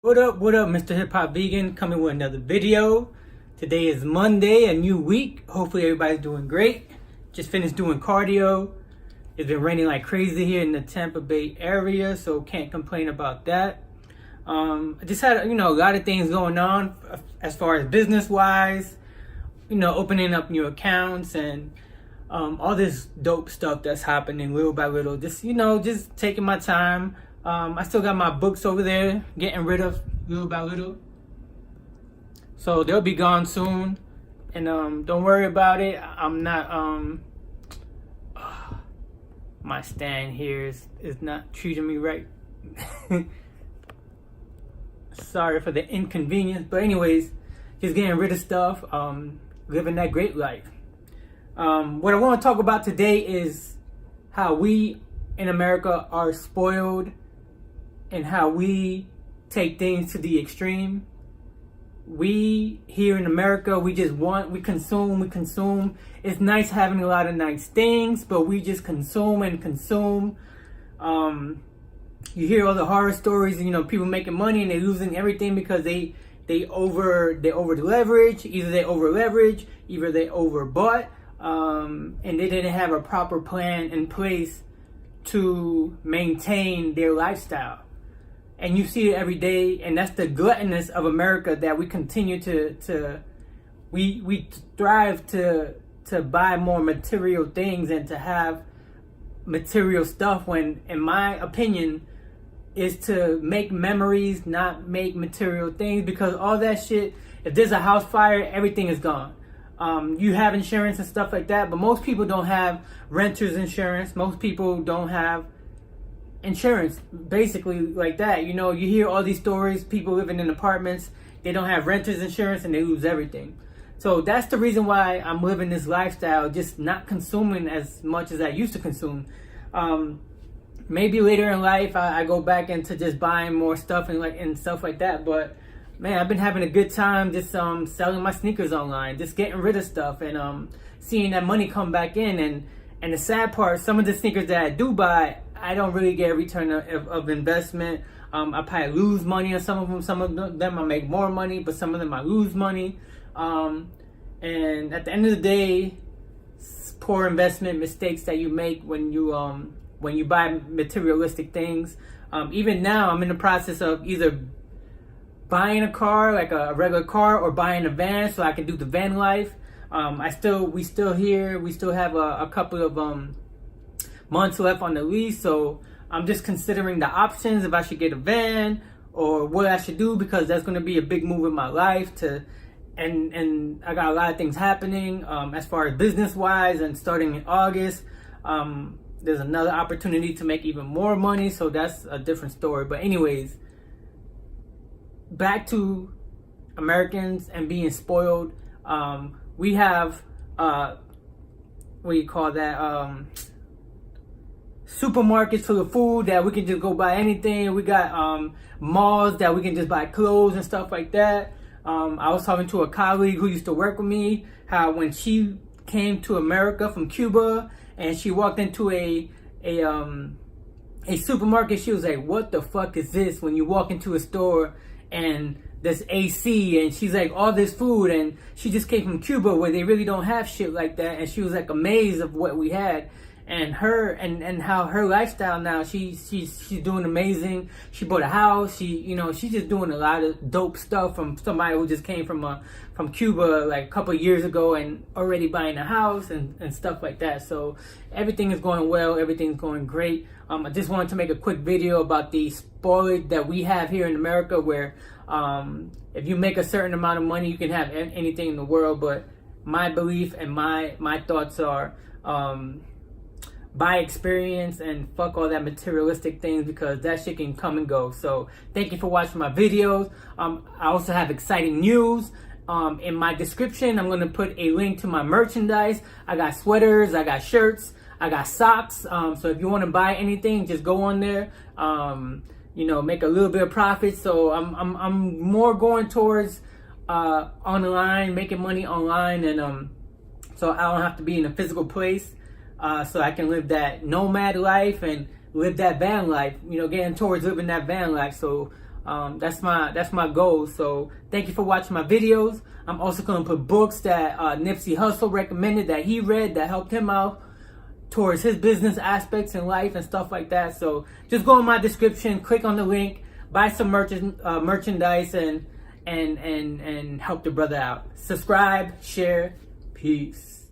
What up, Mr. Hip Hop Vegan coming with another video. Today is Monday, a new week. Hopefully everybody's doing great. Just finished doing cardio. It's been raining like crazy here in the Tampa Bay area, so can't complain about that. I just had, a lot of things going on as far as business-wise, opening up new accounts and all this dope stuff that's happening little by little. Just taking my time. I still got my books over there, getting rid of little by little. So they'll be gone soon. And don't worry about it. I'm not, my stand here is not treating me right. Sorry for the inconvenience. But anyways, just getting rid of stuff, living that great life. What I want to talk about today is how we in America are spoiled and how we take things to the extreme. We here in America, we consume. It's nice having a lot of nice things, but we just consume and consume. You hear all the horror stories, people making money and they're losing everything because they over leverage, either they over leverage, either they overbought, and they didn't have a proper plan in place to maintain their lifestyle. And you see it every day, and that's the gluttonous of America, that we continue we strive to buy more material things and to have material stuff, when, in my opinion, is to make memories, not make material things. Because all that shit, if there's a house fire, everything is gone. You have insurance and stuff like that, but most people don't have renter's insurance. Most people don't have insurance, basically, like that. You hear all these stories, people living in apartments, they don't have renter's insurance and they lose everything. So that's the reason why I'm living this lifestyle, just not consuming as much as I used to consume. Maybe later in life I go back into just buying more stuff and stuff like that, but man, I've been having a good time just selling my sneakers online, just getting rid of stuff and seeing that money come back in. And the sad part, some of the sneakers that I do buy, I don't really get a return of investment. I probably lose money on some of them. Some of them I make more money, but some of them I lose money. And at the end of the day, poor investment mistakes that you make when you buy materialistic things. Even now, I'm in the process of either buying a car, like a regular car, or buying a van so I can do the van life. We still have a couple of months left on the lease, so I'm just considering the options, if I should get a van or what I should do, because that's going to be a big move in my life. And I got a lot of things happening as far as business wise, and starting in August there's another opportunity to make even more money, so that's a different story. But anyways, back to Americans and being spoiled. We have supermarkets full of food that we can just go buy anything. We got malls that we can just buy clothes and stuff like that. I was talking to a colleague who used to work with me, how when she came to America from Cuba and she walked into a supermarket, she was like, what the fuck is this? When you walk into a store and there's AC, and she's like, all this food, and she just came from Cuba where they really don't have shit like that, and she was like amazed of what we had. And her and how her lifestyle now, she's doing amazing. She bought a house. She's just doing a lot of dope stuff from somebody who just came from Cuba like a couple of years ago and already buying a house and stuff like that. So everything is going well. Everything's going great. I just wanted to make a quick video about the spoilage that we have here in America, where if you make a certain amount of money, you can have anything in the world. But my belief and my thoughts are, buy experience and fuck all that materialistic things, because that shit can come and go. So thank you for watching my videos. I also have exciting news. In my description, I'm going to put a link to my merchandise. I got sweaters, I got shirts, I got socks. So if you want to buy anything, just go on there. Make a little bit of profit. So I'm more going towards online, making money online, and so I don't have to be in a physical place. So I can live that nomad life and live that van life, getting towards living that van life. So That's my goal. So thank you for watching my videos. I'm also going to put books that Nipsey Hussle recommended that he read that helped him out towards his business aspects in life and stuff like that. So just go in my description, click on the link, buy some merchandise, and help the brother out. Subscribe, share, peace.